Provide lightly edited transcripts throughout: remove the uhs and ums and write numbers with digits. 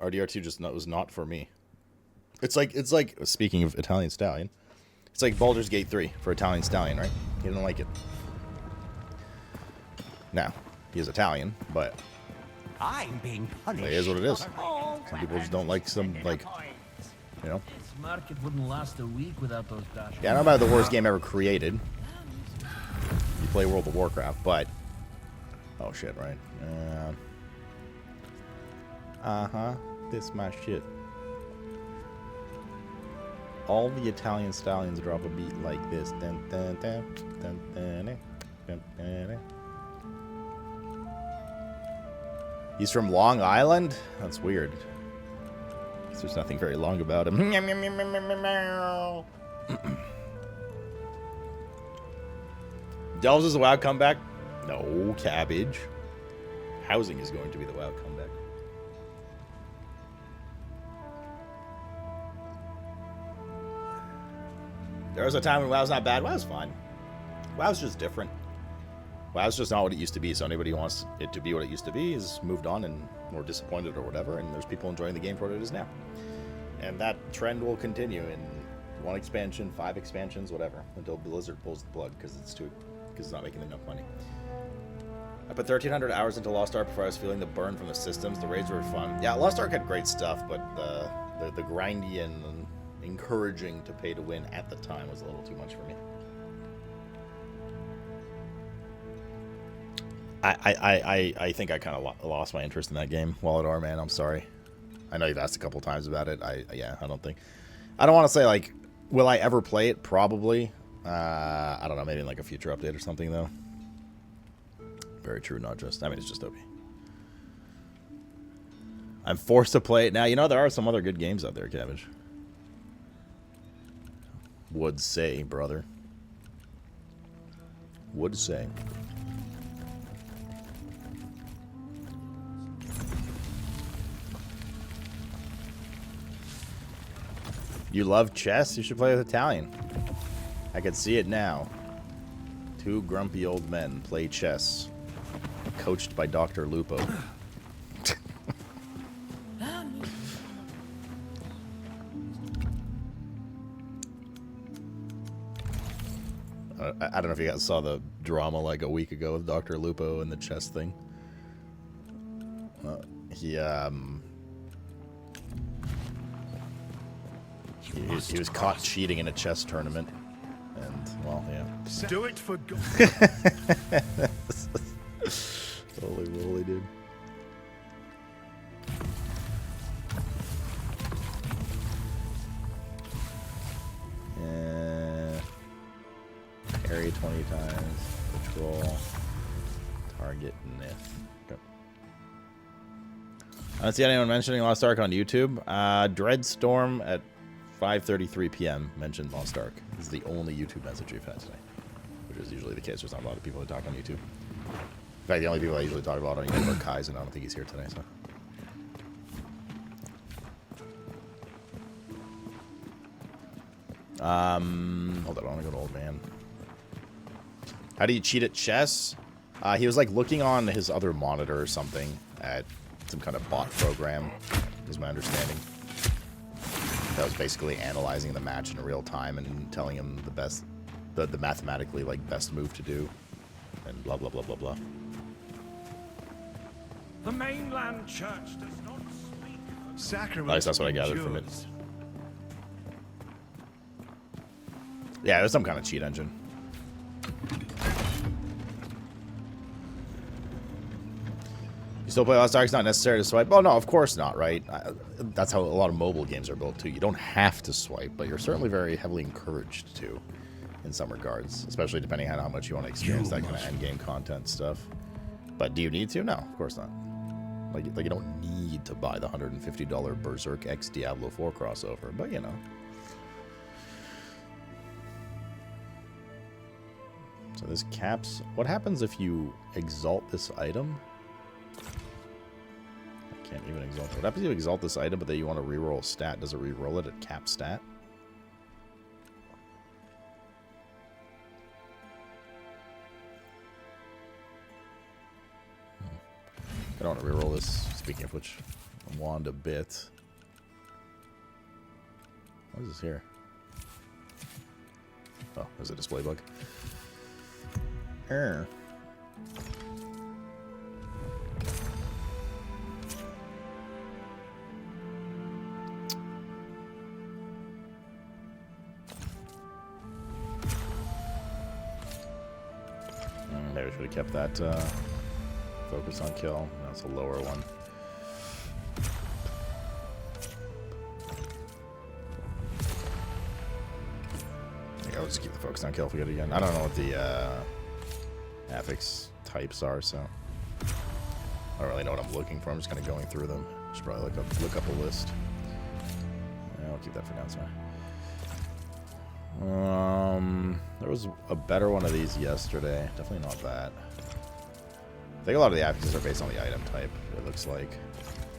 RDR2 just was not for me. It's like speaking of Italian Stallion, it's like Baldur's Gate 3 for Italian Stallion, right? He didn't like it. Now, he is Italian, but I'm being punished. it is what it is. Some people just don't like some, like, you know. This market wouldn't last a week without those dashers. Yeah, I know about the worst game ever created. You play World of Warcraft, but oh shit, right? This my shit. All the Italian stallions drop a beat like this. Dun, dun, dun, dun, dun, dun, dun, dun, dun. He's from Long Island? That's weird. There's nothing very long about him. Delves is a WoW comeback? No, cabbage. Housing is going to be the WoW comeback. There was a time when WoW's not bad. WoW's fine. WoW's just different. WoW's just not what it used to be, so anybody who wants it to be what it used to be has moved on and more disappointed or whatever, and there's people enjoying the game for what it is now. And that trend will continue in 1 expansion, 5 expansions, whatever, until Blizzard pulls the plug because it's not making enough money. I put 1,300 hours into Lost Ark before I was feeling the burn from the systems. The raids were fun. Yeah, Lost Ark had great stuff, but the grindy and encouraging to pay to win at the time was a little too much for me. I think I kind of lost my interest in that game. Wallet R, man, I'm sorry. I know you've asked a couple times about it. I don't want to say, like, will I ever play it? Probably. I don't know, maybe in like a future update or something, though. Very true, not just. I mean, it's just OP. I'm forced to play it now. You know, there are some other good games out there, Cabbage. Would say, brother. Would say. You love chess? You should play with Italian. I can see it now. 2 grumpy old men play chess, coached by Dr. Lupo. I don't know if you guys saw the drama like a week ago with Dr. Lupo and the chess thing. He was caught cheating in a chess tournament, and well, yeah. Do it for God. Holy moly, dude. Area 20 times. Patrol. Target Nith. Okay. I don't see anyone mentioning Lost Ark on YouTube. Dreadstorm at 5:33 p.m. mentioned Lost Ark. This is the only YouTube message we've had today, which is usually the case. There's not a lot of people who talk on YouTube. In fact, the only people I usually talk about on YouTube are Kai's, and I don't think he's here today, so. Hold on, I want to go to old man. How do you cheat at chess? He was like looking on his other monitor or something at some kind of bot program, is my understanding. That was basically analyzing the match in real time and telling him the best, the mathematically like best move to do, and blah blah blah blah blah. The mainland church does not speak. Sacrament. At least that's what I gathered from it. Yeah, there's some kind of cheat engine. You still play Lost Ark? It's not necessary to swipe. Oh, no, of course not, right? That's how a lot of mobile games are built, too. You don't have to swipe, but you're certainly very heavily encouraged to, in some regards, especially depending on how much you want to experience that kind of endgame content stuff. But do you need to? No, of course not. Like you don't need to buy the $150 Berserk X Diablo 4 crossover, but you know. So this caps... What happens if you exalt this item? I can't even exalt it. What happens if you exalt this item, but then you want to reroll a stat? Does it reroll it at cap stat? I don't want to reroll this, speaking of which. wand a bit. What is this here? Oh, there's a display bug. Err. Maybe we should have kept that focus on kill. That's a lower one. Yeah, we'll just keep the focus on kill if we get it again. I don't know what the affix types are, so I don't really know what I'm looking for. I'm just kind of going through them. Should probably look up a list. Yeah, I'll keep that for now. It's fine. There was a better one of these yesterday. Definitely not that. I think a lot of the affixes are based on the item type, it looks like,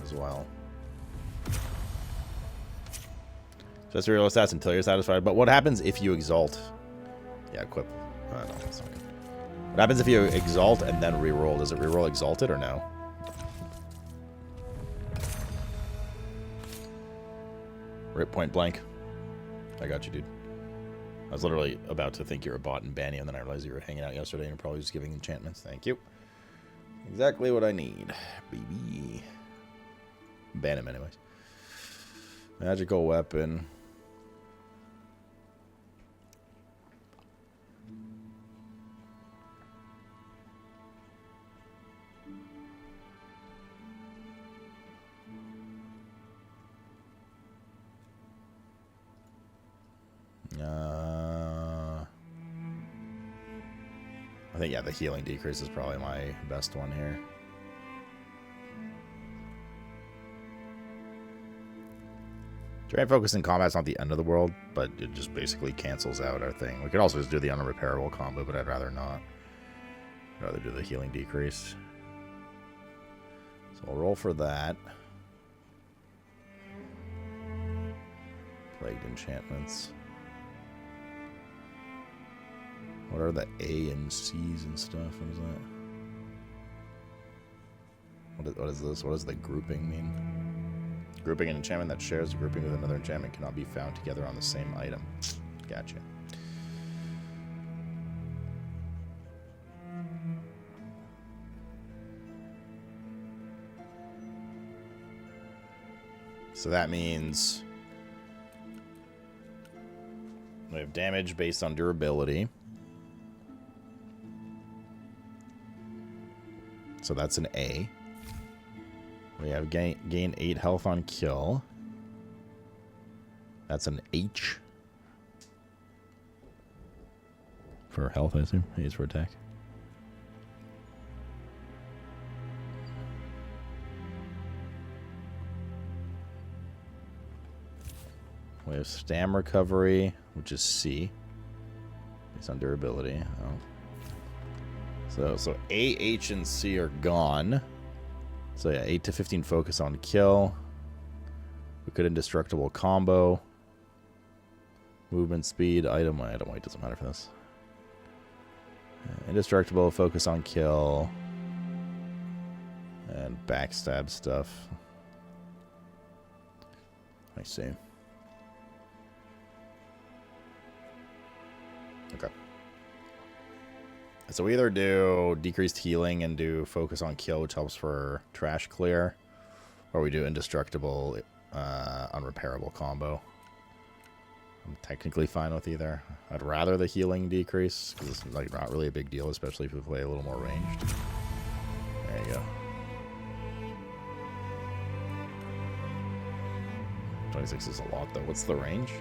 as well. Just reroll stats until you're satisfied. But what happens if you exalt? Yeah, equip. No, that's not good. What happens if you exalt and then reroll? Does it reroll exalted or no? Right, point blank. I got you, dude. I was literally about to think you're a bot and ban you, and then I realized you were hanging out yesterday and you're probably just giving enchantments. Thank you. Exactly what I need, baby. Ban him anyways. Magical weapon. I think, yeah, the healing decrease is probably my best one here. Giant focus in combat's not the end of the world, but it just basically cancels out our thing. We could also just do the unrepairable combo, but I'd rather not. I'd rather do the healing decrease. So I'll roll for that. Plagued enchantments. What are the A and C's and stuff? What is that? What is this? What does the grouping mean? Grouping an enchantment that shares a grouping with another enchantment cannot be found together on the same item. Gotcha. So that means we have damage based on durability. So that's an A. We have gain 8 health on kill. That's an H. For health, I assume. A is for attack. We have stam recovery, which is C. Based on durability. Oh. So A, H, and C are gone. So yeah, 8 to 15 focus on kill. We could indestructible combo. Movement speed, item weight doesn't matter for this. Indestructible, focus on kill. And backstab stuff. I see. Okay. So we either do decreased healing and do focus on kill, which helps for trash clear, or we do indestructible, unrepairable combo. I'm technically fine with either. I'd rather the healing decrease, because it's like not really a big deal, especially if we play a little more ranged. There you go. 26 is a lot, though. What's the range?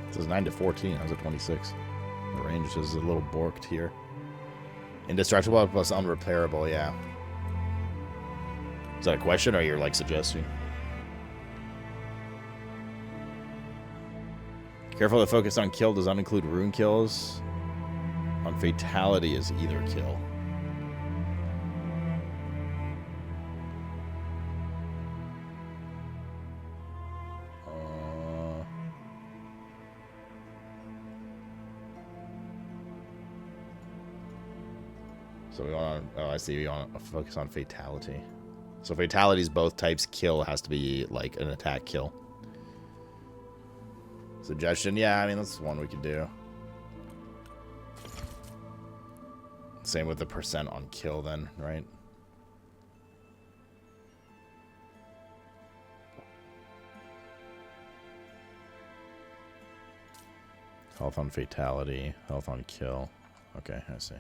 This is 9 to 14. I was at 26. The range is a little borked here. Indestructible plus unrepairable, yeah. Is that a question or you're like suggesting? Careful, the focus on kill does not include rune kills. On fatality is either kill. So we want to, oh, I see, we want to focus on fatality. So fatalities, both types kill, has to be like an attack kill. Suggestion, yeah, I mean, that's one we could do. Same with the percent on kill then, right? Health on fatality, health on kill. Okay, I see.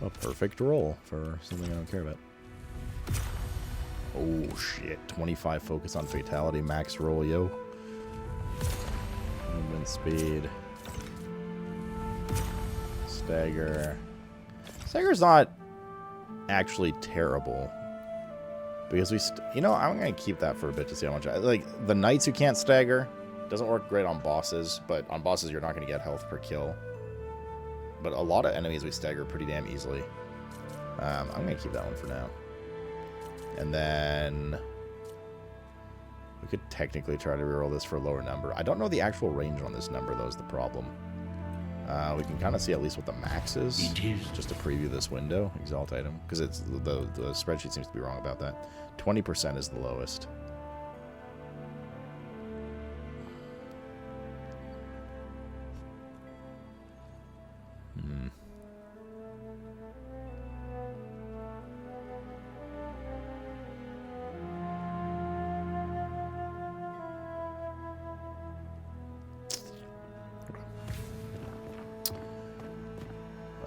A perfect roll for something I don't care about. Oh shit, 25 focus on fatality, max roll, yo. Movement speed. Stagger. Stagger's not actually terrible. Because we, you know, I'm going to keep that for a bit to see how much, like, the knights who can't stagger, doesn't work great on bosses, but on bosses you're not going to get health per kill. But a lot of enemies we stagger pretty damn easily. I'm going to keep that one for now. And then we could technically try to reroll this for a lower number. I don't know the actual range on this number, though, is the problem. We can kind of see at least what the max is. Just to preview this window. Exalt item. Because it's the spreadsheet seems to be wrong about that. 20% is the lowest.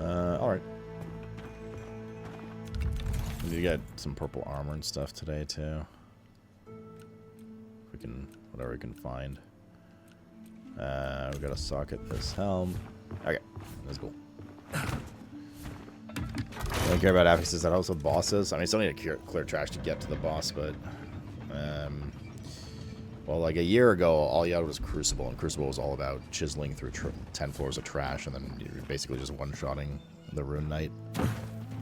Alright. We got some purple armor and stuff today, too. If we can, whatever we can find. We gotta socket this helm. Okay, that's cool. I don't care about affixes that helps with bosses. I mean, still need to clear trash to get to the boss, but... well, like a year ago, all you had was Crucible, and Crucible was all about chiseling through 10 floors of trash, and then you're basically just one-shotting the Rune Knight.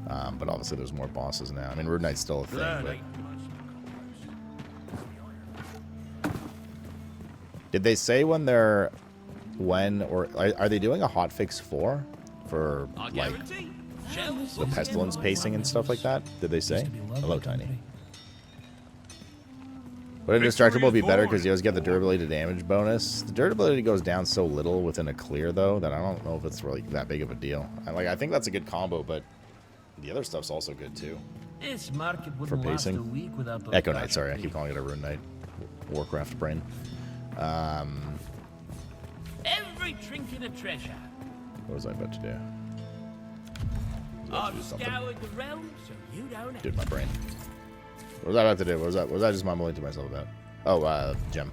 But obviously there's more bosses now. I mean, Rune Knight's still a thing, but... Did they say when they're... When, or... Are they doing a hotfix for like, the Pestilence pacing and stuff like that? Did they say? Hello, Tiny. Would Indestructible be better because you always get the durability to damage bonus? The durability goes down so little within a clear, though, that I don't know if it's really that big of a deal. I think that's a good combo, but the other stuff's also good, too. This market For wouldn't last a pacing. week without those Echo Knight, dash sorry. I fees. keep calling it a Rune Knight. Warcraft brain. Every trinket a treasure. What was I about to do? I've scoured the realm, so you don't have Dude, my brain. What was I about to do? What was I just mumbling to myself about? Oh, gem.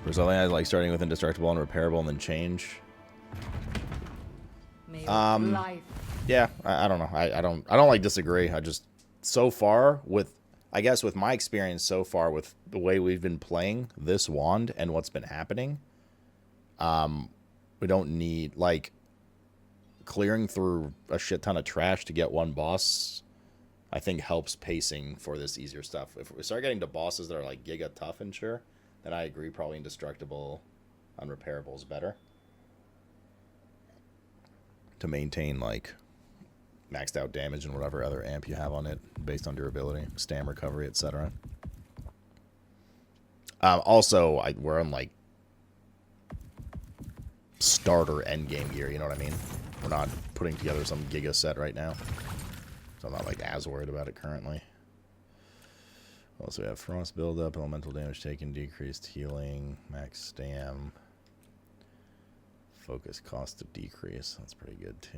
For something I like starting with indestructible and repairable and then change. Yeah, I don't know. I don't like disagree. I just so far with I guess with my experience so far with the way we've been playing this wand and what's been happening, we don't need like clearing through a shit ton of trash to get one boss. I think helps pacing for this easier stuff. If we start getting to bosses that are like giga tough and sure, then I agree probably indestructible, unrepairable is better to maintain like maxed out damage and whatever other amp you have on it based on durability, stam recovery, etc. Also, we're on like starter endgame gear, you know what I mean? We're not putting together some giga set right now. So I'm not like as worried about it currently. Also we have frost buildup, elemental damage taken, decreased healing, max stam, focus cost to decrease. That's pretty good too.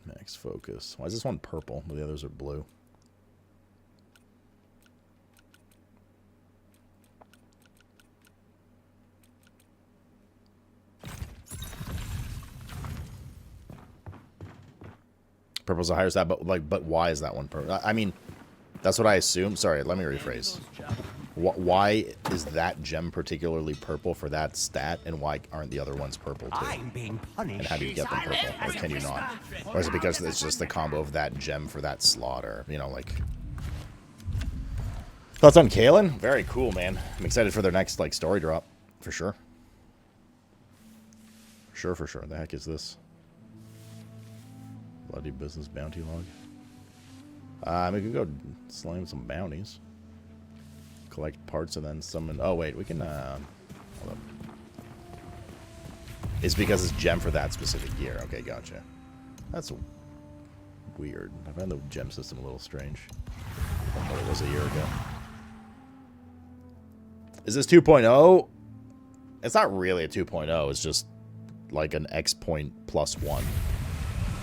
Max focus. Why is this one purple? The others are blue. Purple's a higher stat, but why is that one purple? I mean, that's what I assume. Sorry, let me rephrase. Why is that gem particularly purple for that stat, and why aren't the other ones purple too? I'm being punished. And how do you get them purple, or can you not? Or is it because it's just the combo of that gem for that slot, or, you know, like... Thoughts on Kalen? Very cool, man. I'm excited for their next, like, story drop. For sure. For sure. The heck is this? Bloody business bounty log. We could go slam some bounties. Collect parts and then summon... Oh, wait. We can, hold up. It's because it's gem for that specific gear. Okay, gotcha. That's weird. I find the gem system a little strange from what it was a year ago. Is this 2.0? It's not really a 2.0. It's just like an X point plus 1.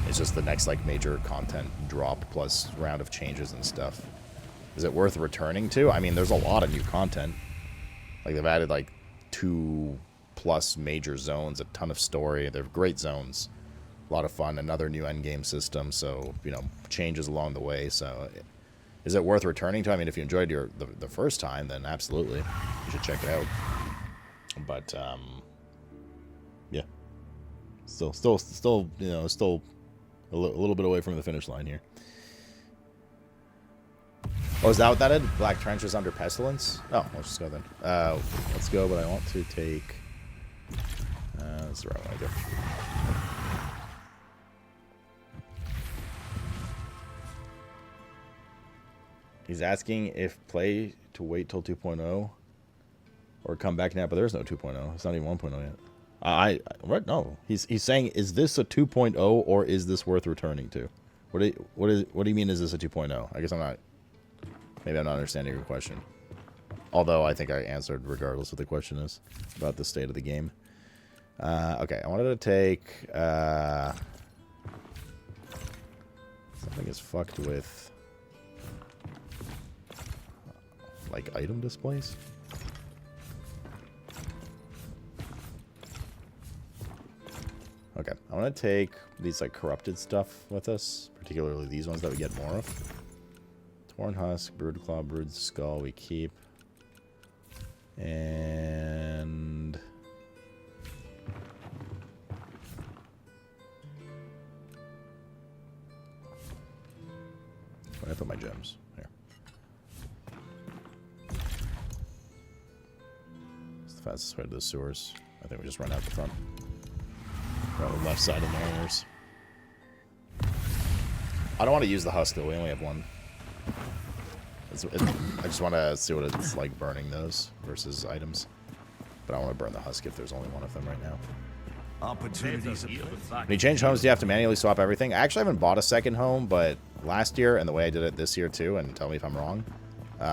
It's just the next like major content drop plus round of changes and stuff. Is it worth returning to? I mean, there's a lot of new content. Like they've added like 2+ major zones, a ton of story. They're great zones. A lot of fun. Another new endgame system. So, you know, changes along the way. So, is it worth returning to? I mean, if you enjoyed the first time, then absolutely. You should check it out. But, yeah. Still, you know, still a little bit away from the finish line here. Oh, is that what that is? Black Trenches under Pestilence? Oh, let's just go then. Let's go, but I want to take... that's the right one I go. He's asking if play to wait till 2.0 or come back now, but there's no 2.0. It's not even 1.0 yet. What? No. He's saying, is this a 2.0 or is this worth returning to? What do you mean? Is this a 2.0? I guess I'm not. Maybe I'm not understanding your question. Although I think I answered regardless what the question is about the state of the game. Okay, I wanted to take something is fucked with like item displays. Okay, I want to take these like corrupted stuff with us, particularly these ones that we get more of. Torn Husk, Brood Claw, Brood Skull we keep. And... where did I put my gems? Here. It's the fastest way to the sewers. I think we just run out the front. Run on the left side of the mariners. I don't want to use the husk though, we only have one. I just want to see what it's like burning those versus items. But I want to burn the husk if there's only one of them right now. Opportunities. When you change homes, do you have to manually swap everything? I actually haven't bought a second home, but last year, and the way I did it this year too, and tell me if I'm wrong,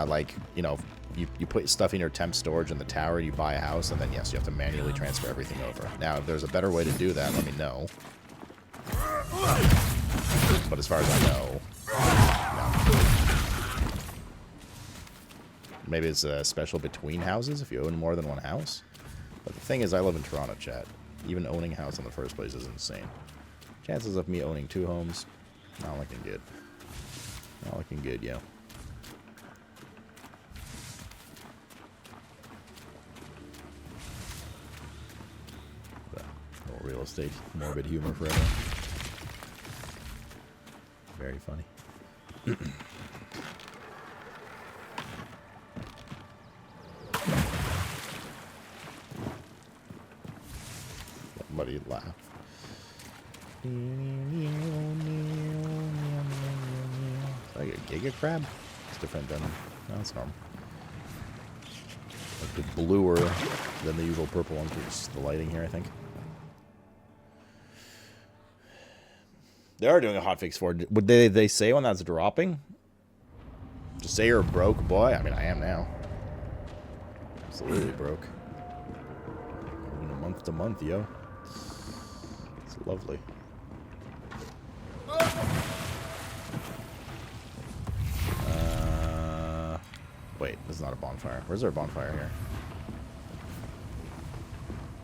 like, you know, you put stuff in your temp storage in the tower, you buy a house, and then, yes, you have to manually transfer everything over. Now, if there's a better way to do that, let me know. But as far as I know, no. Maybe it's special between houses if you own more than one house. But the thing is, I live in Toronto, chat. Even owning a house in the first place is insane. Chances of me owning 2 homes, not looking good. Not looking good, yo. Little real estate, morbid humor forever. Very funny. Somebody laugh. Like a Giga Crab? It's different than... No, it's normal. Like the bluer than the usual purple ones, which is the lighting here, I think. They are doing a hotfix for it. Would they say when that's dropping? Just say you're a broke boy? I mean, I am now. Absolutely broke. Month to month, yo. It's lovely. Wait, this is not a bonfire. Where's our bonfire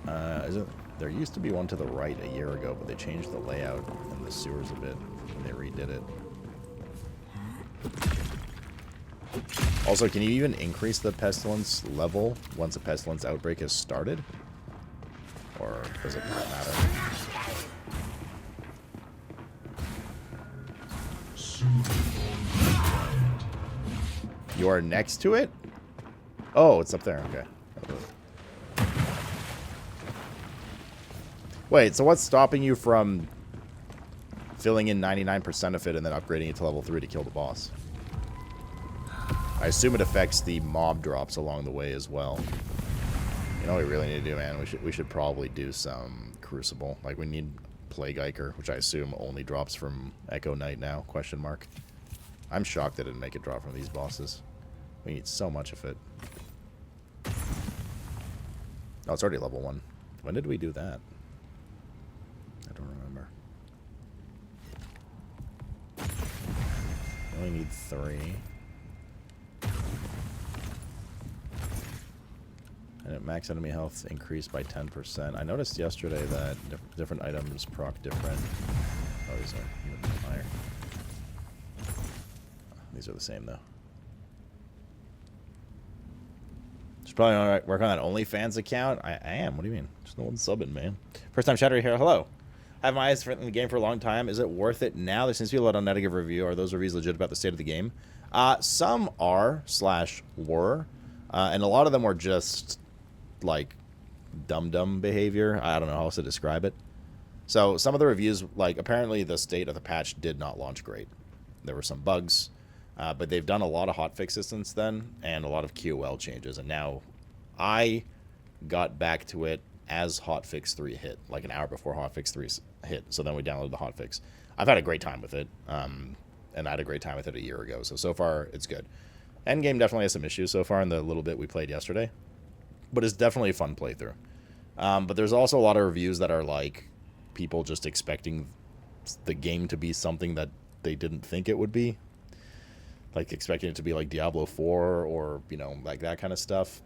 here? Is it? There used to be one to the right a year ago, but they changed the layout in the sewers a bit when they redid it. Also, can you even increase the pestilence level once a pestilence outbreak has started? Or does it not matter? You are next to it? Oh, it's up there. Okay. Wait, so what's stopping you from filling in 99% of it and then upgrading it to level 3 to kill the boss? I assume it affects the mob drops along the way as well. You know what we really need to do, man? We should probably do some Crucible. Like, we need Plague Iker, which I assume only drops from Echo Knight now, question mark. I'm shocked they didn't make it drop from these bosses. We need so much of it. Oh, it's already level 1. When did we do that? I don't remember. We only need 3. And max enemy health increased by 10%. I noticed yesterday that different items proc different. Oh, these are even higher. These are the same, though. Should probably work on that OnlyFans account. I am. What do you mean? Just no one subbing, man. First time chatter here. Hello. I have my eyes in the game for a long time. Is it worth it now? There seems to be a lot of negative review. Are those reviews legit about the state of the game? Some are / were. And a lot of them were just like dumb behavior. I don't know how else to describe it. So some of the reviews, like apparently the state of the patch did not launch great. There were some bugs, but they've done a lot of hotfixes since then and a lot of QOL changes. And now I got back to it as hotfix 3 hit, like an hour before hotfix 3 hit. So then we downloaded the hotfix. I've had a great time with it, and I had a great time with it a year ago. So far it's good. Endgame definitely has some issues so far in the little bit we played yesterday. But it's definitely a fun playthrough. But there's also a lot of reviews that are like people just expecting the game to be something that they didn't think it would be. Like expecting it to be like Diablo 4 or, you know, like that kind of stuff.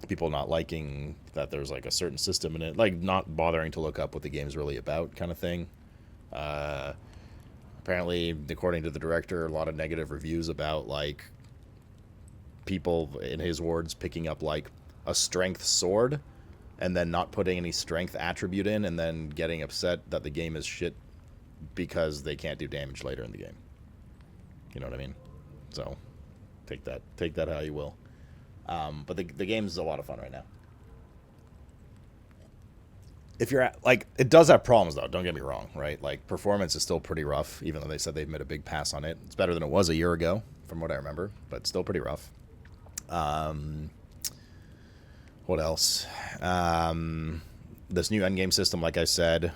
People not liking that there's like a certain system in it. Like not bothering to look up what the game's really about kind of thing. Apparently, according to the director, a lot of negative reviews about like people, in his words, picking up like a strength sword and then not putting any strength attribute in and then getting upset that the game is shit because they can't do damage later in the game. You know what I mean? So take that how you will. But the game's a lot of fun right now. If you're at, like, it does have problems though, don't get me wrong, right? Like performance is still pretty rough, even though they said they've made a big pass on it. It's better than it was a year ago from what I remember, but still pretty rough. What else? This new endgame system, like I said,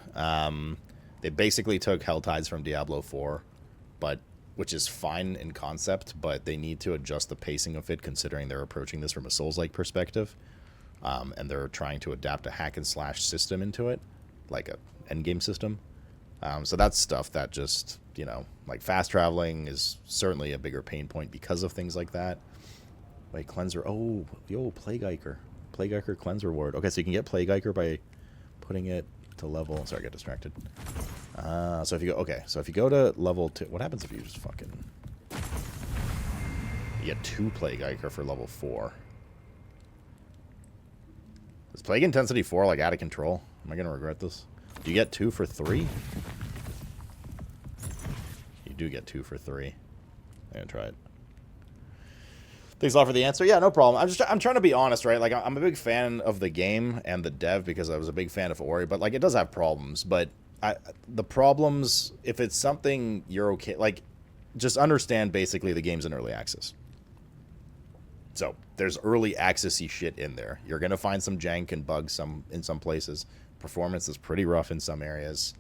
they basically took Hell Tides from Diablo 4, which is fine in concept, but they need to adjust the pacing of it considering they're approaching this from a Souls-like perspective. And they're trying to adapt a hack and slash system into it, like a endgame system. So that's stuff that just, you know, like fast traveling is certainly a bigger pain point because of things like that. Wait, cleanser. Oh, yo, Plague Iker. Plague Iker cleanse reward. Okay, so you can get Plague Iker by putting it to level. Sorry, I got distracted. So if you go to level 2, what happens if you just fucking... You get 2 Plague Iker for level 4. Is Plague Intensity 4 like out of control? Am I going to regret this? Do you get 2 for 3? You do get 2 for 3. I'm going to try it. Thanks a lot for the answer. Yeah, no problem. I'm trying to be honest, right? Like, I'm a big fan of the game and the dev because I was a big fan of Ori, but, like, it does have problems. But the problems, if it's something you're okay... Like, just understand, basically, the game's in early access. So, there's early access-y shit in there. You're going to find some jank and bugs in some places. Performance is pretty rough in some areas.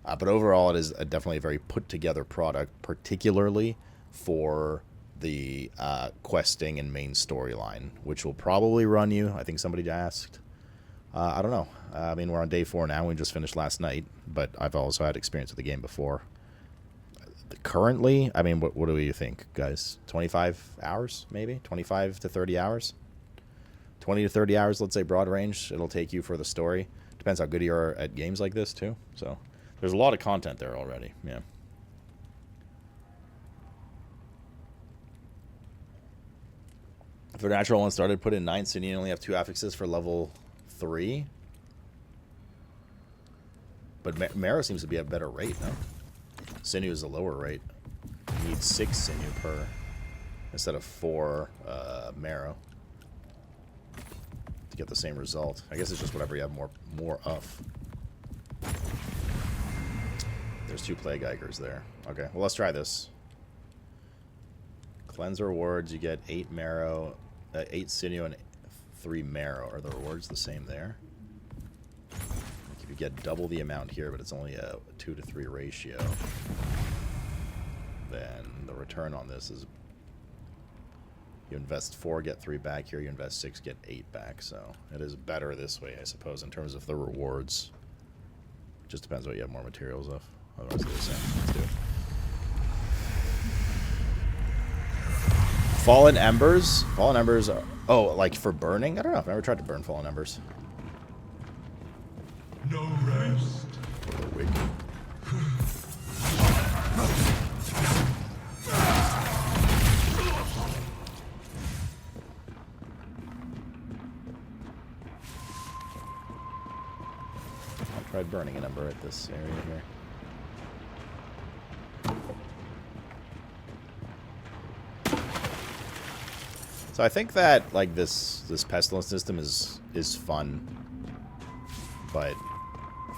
But overall, it is definitely a very put-together product, particularly for the questing and main storyline, which will probably run you, I think somebody asked, I don't know. I mean, we're on day 4 now. We just finished last night, but I've also had experience with the game before. Currently, I mean, what do you think, guys? 25 hours, maybe? 25 to 30 hours? 20 to 30 hours, let's say, broad range. It'll take you for the story. Depends how good you are at games like this, too. So, there's a lot of content there already, yeah. If a natural one started, put in 9 sinew, you only have 2 affixes for level 3. But marrow seems to be a better rate, no? Sinew is a lower rate. You need 6 sinew per instead of 4 marrow to get the same result. I guess it's just whatever you have more of. There's 2 plague Eikers there. Okay, well let's try this. Cleanse rewards, you get 8 marrow, 8 sinew and 3 marrow. Are the rewards the same there? You get double the amount here, but it's only a 2 to 3 ratio. Then the return on this is you invest 4, get 3 back. Here you invest 6, get 8 back. So it is better this way, I suppose, in terms of the rewards. Just depends what you have more materials of. Otherwise they're the same. Let's do it. Fallen Embers? Fallen Embers are... Oh, like for burning? I don't know. I've never tried to burn Fallen Embers. No rest. Wig. I tried burning an ember at this area here. So I think that like this pestilence system is fun, but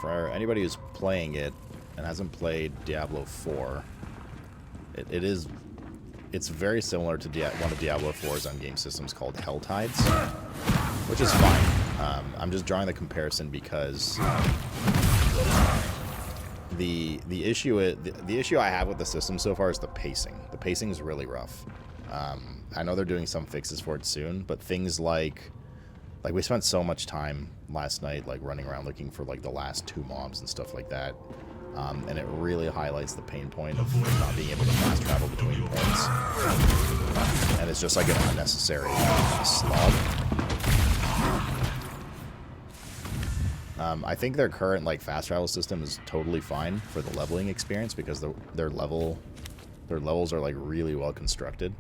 for anybody who's playing it and hasn't played Diablo 4, it's very similar to one of Diablo 4's on-game systems called Hell Tides, which is fine. I'm just drawing the comparison because the issue I have with the system so far is the pacing. The pacing is really rough. I know they're doing some fixes for it soon, but things like we spent so much time last night like running around looking for like the last 2 mobs and stuff like that, and it really highlights the pain point of not being able to fast travel between points, and it's just like an unnecessary slog. I think their current like fast travel system is totally fine for the leveling experience because their levels are like really well constructed,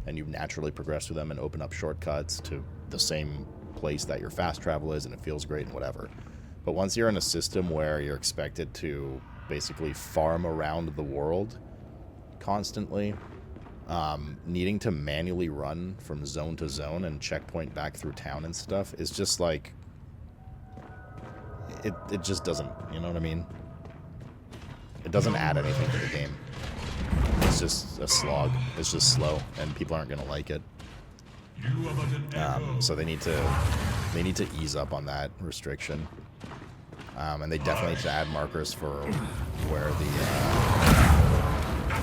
and you naturally progress through them and open up shortcuts to the same place that your fast travel is, and it feels great and whatever. But once you're in a system where you're expected to basically farm around the world constantly, needing to manually run from zone to zone and checkpoint back through town and stuff is just like it just doesn't, you know what I mean? It doesn't add anything to the game. It's just a slog. It's just slow, and people aren't gonna like it. So they need to ease up on that restriction, and they definitely need to add markers for where the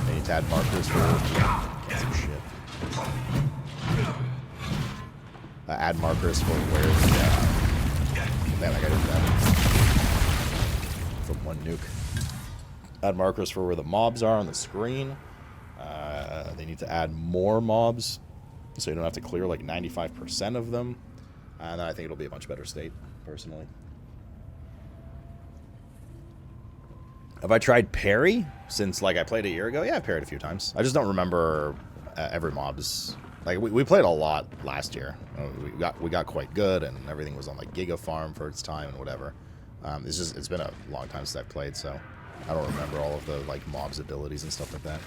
they need to add markers for add markers for where the damn, I gotta do that from one nuke. Add markers for where the mobs are on the screen. They need to add more mobs so you don't have to clear like 95% of them. And then I think it'll be a much better state, personally. Have I tried parry since like I played a year ago? Yeah, I've parried a few times. I just don't remember every mob's. Like we played a lot last year. We got quite good, and everything was on like Giga Farm for its time and whatever. It's been a long time since I've played, so I don't remember all of the like mobs' abilities and stuff like that.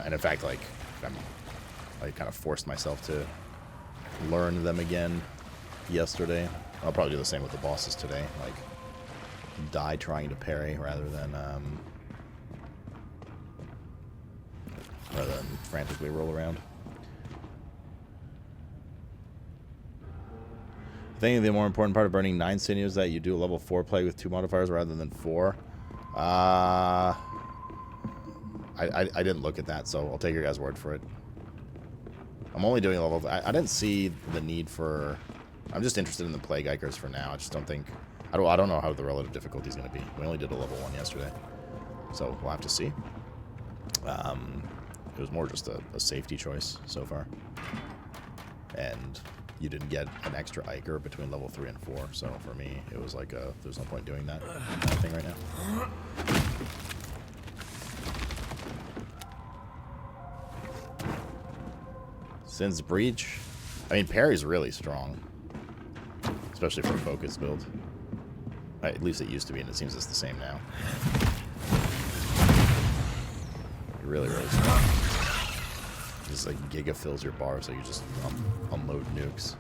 And in fact, like I kind of forced myself to learn them again yesterday. I'll probably do the same with the bosses today. Like die trying to parry rather than frantically roll around. I think the more important part of burning 9 sinews is that you do a level 4 play with 2 modifiers rather than 4. I didn't look at that, so I'll take your guys' word for it. I'm only doing level... I didn't see the need for... I'm just interested in the Plague Eikers for now. I just don't think... I don't know how the relative difficulty is going to be. We only did a level 1 yesterday, so we'll have to see. It was more just a safety choice so far. And you didn't get an extra Eiker between level 3 and 4, so for me, it was like there's no point doing that thing right now. Sin's Breach. I mean, parry's really strong. Especially for a focus build. At least it used to be, and it seems it's the same now. Really, really strong. Just like giga fills your bar, so you just unload nukes.